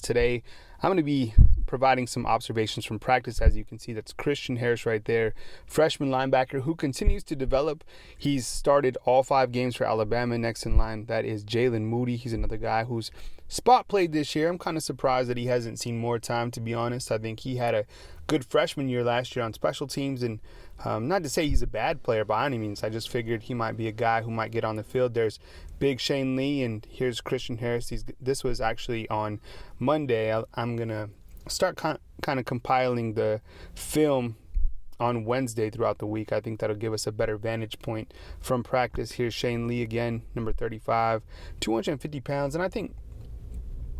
Today, I'm going to be providing some observations from practice. As you can see, that's Christian Harris right there, freshman linebacker who continues to develop. He's started all 5 games for Alabama. Next in line, that is Jalen Moody. He's another guy who's spot played this year. I'm kind of surprised that he hasn't seen more time, to be honest. I think he had a good freshman year last year on special teams, and not to say he's a bad player by any means. I just figured he might be a guy who might get on the field. There's big Shane Lee, and here's Christian Harris. This was actually on Monday. I'm going to start kind of compiling the film on Wednesday throughout the week. I think that'll give us a better vantage point from practice. Here's Shane Lee again, number 35, 250 pounds, and I think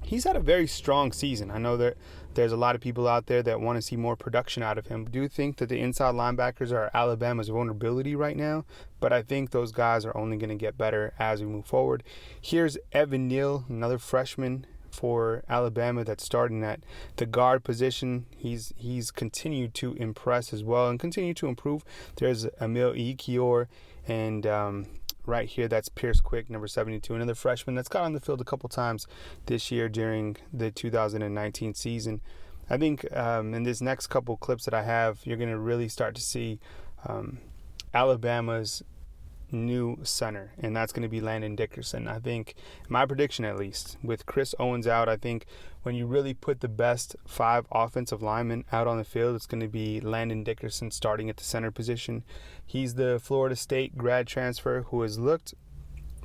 he's had a very strong season. I know that there's a lot of people out there that want to see more production out of him. I do think that the inside linebackers are Alabama's vulnerability right now, but I think those guys are only going to get better as we move forward. Here's Neal, another freshman for Alabama that's starting at the guard position. He's continued to impress as well and continue to improve. There's Emil Ekiyor, and right here, that's Pierce Quick, number 72, another freshman that's got on the field a couple times this year during the 2019 season. I think in this next couple clips that I have, you're going to really start to see Alabama's new center, and that's going to be Landon Dickerson. I think, my prediction at least, with Chris Owens out, I think when you really put the best 5 offensive linemen out on the field, it's going to be Landon Dickerson starting at the center position. He's the Florida State grad transfer who has looked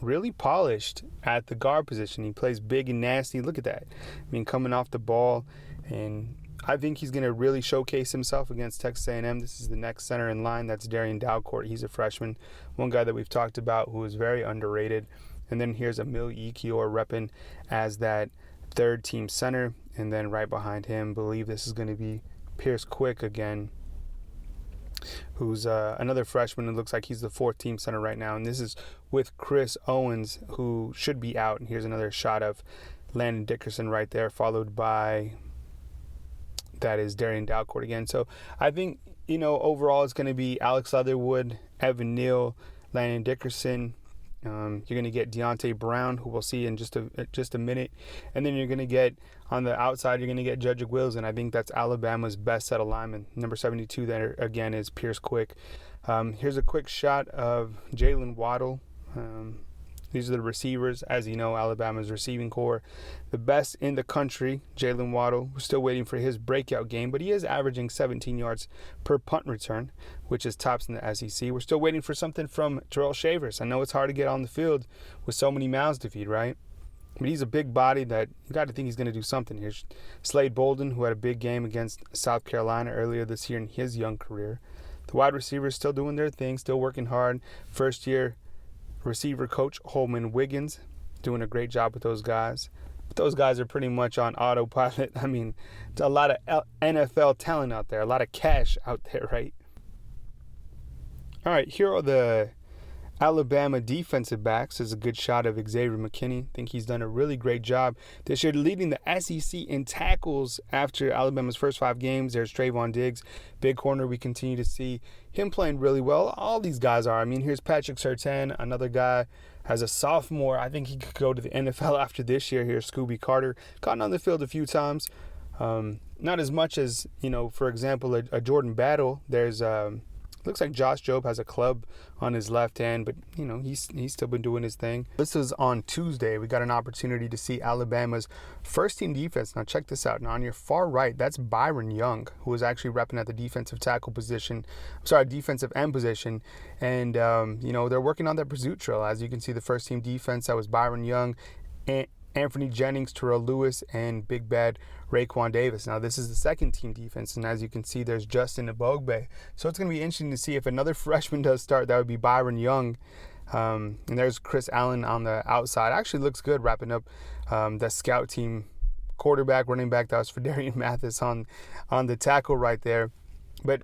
really polished at the guard position. He plays big and nasty. Look at that. I mean, coming off the ball, and I think he's going to really showcase himself against Texas A&M. This is the next center in line. That's Darian Dalcourt. He's a freshman, one guy that we've talked about who is very underrated. And then here's Emil Ekiyor repping as that third-team center. And then right behind him, believe this is going to be Pierce Quick again, who's another freshman. It looks like he's the 4th-team center right now. And this is with Chris Owens, who should be out. And here's another shot of Landon Dickerson right there, followed by, that is Darian Dalcourt again. So I think, overall it's going to be Alex Leatherwood, Neal, Landon Dickerson. You're going to get Deontay Brown, who we'll see in just a minute. And then you're going to get, on the outside, you're going to get Jedrick Wills, and I think that's Alabama's best set of linemen. Number 72 there, again, is Pierce Quick. Here's a quick shot of Jalen Waddle. These are the receivers. As you know, Alabama's receiving core, the best in the country. Jalen Waddle, we're still waiting for his breakout game, but he is averaging 17 yards per punt return, which is tops in the SEC. We're still waiting for something from Terrell Shavers. I know it's hard to get on the field with so many mouths to feed, right? But he's a big body that you got to think he's going to do something. Here's Slade Bolden, who had a big game against South Carolina earlier this year in his young career. The wide receivers still doing their thing, still working hard. First year receiver coach Holman Wiggins doing a great job with those guys. But those guys are pretty much on autopilot. I mean, there's a lot of NFL talent out there, a lot of cash out there, right? All right, here are the Alabama defensive backs. There's a good shot of Xavier McKinney. I think he's done a really great job this year, leading the SEC in tackles after Alabama's first 5 games. There's Trayvon Diggs, big corner. We continue to see him playing really well. All these guys are. I mean, here's Patrick Surtain, another guy as a sophomore. I think he could go to the NFL after this year. Here's Scooby Carter, gotten on the field a few times. Not as much as, for example, a Jordan Battle. There's looks like Josh Jobe has a club on his left hand, but, he's still been doing his thing. This is on Tuesday. We got an opportunity to see Alabama's first-team defense. Now, check this out. Now, on your far right, that's Byron Young, who is actually repping at the defensive end position. And, they're working on their pursuit trail. As you can see, the first-team defense, that was Byron Young, Anthony Jennings, Terrell Lewis, and Big Bad Raekwon Davis. Now, this is the second-team defense, and as you can see, there's Justin Ebogbe. So it's going to be interesting to see if another freshman does start. That would be Byron Young. And there's Chris Allen on the outside. Actually looks good wrapping up the scout team quarterback, running back. That was for Darian Mathis on the tackle right there. But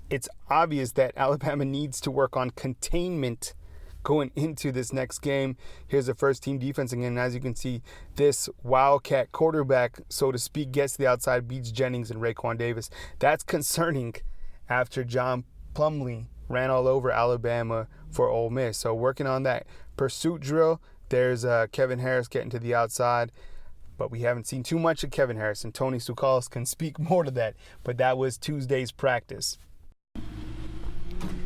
it's obvious that Alabama needs to work on containment going into this next game. Here's the first team defense again. As you can see, this Wildcat quarterback, so to speak, gets to the outside, beats Jennings and Raekwon Davis. That's concerning after John Plumlee ran all over Alabama for Ole Miss. So working on that pursuit drill. There's Kevin Harris getting to the outside. but we haven't seen too much of Kevin Harrison. Tony Sukalis can speak more to that, but that was Tuesday's practice.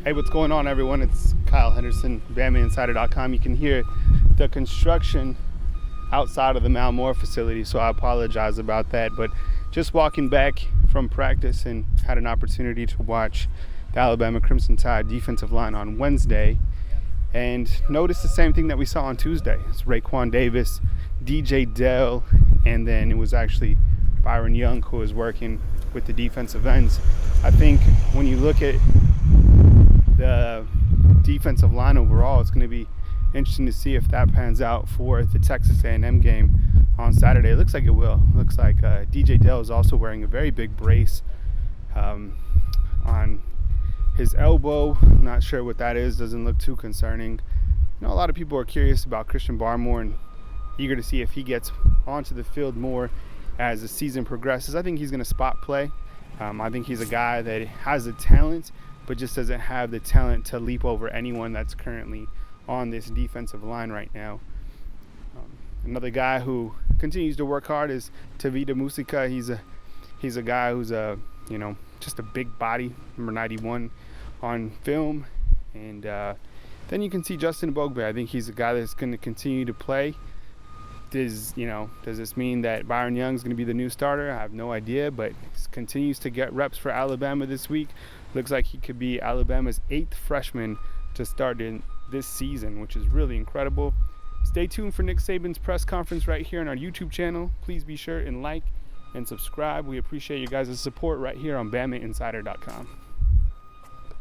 Hey, what's going on, everyone? It's Kyle Henderson, BamaInsider.com. You can hear the construction outside of the Mount Moore facility, so I apologize about that. But just walking back from practice and had an opportunity to watch the Alabama Crimson Tide defensive line on Wednesday and noticed the same thing that we saw on Tuesday. It's Raekwon Davis, DJ Dell, and then it was actually Byron Young who was working with the defensive ends. I think when you look at the defensive line overall, it's going to be interesting to see if that pans out for the Texas A&M game on Saturday. It looks like it will. It looks like DJ Dell is also wearing a very big brace on his elbow. Not sure what that is. Doesn't look too concerning. You know, a lot of people are curious about Christian Barmore and eager to see if he gets onto the field more as the season progresses. I think he's going to spot play. I think he's a guy that has the talent, but just doesn't have the talent to leap over anyone that's currently on this defensive line right now. Another guy who continues to work hard is Tavita Musika. He's a guy who's just a big body, number 91 on film. And then you can see Justin Bogbe. I think he's a guy that's going to continue to play. Does this mean that Byron Young's going to be the new starter? I have no idea, but he continues to get reps for Alabama this week. Looks like he could be Alabama's 8th freshman to start in this season, which is really incredible. Stay tuned for Nick Saban's press conference right here on our YouTube channel. Please be sure and like and subscribe. We appreciate you guys' support right here on BamaInsider.com.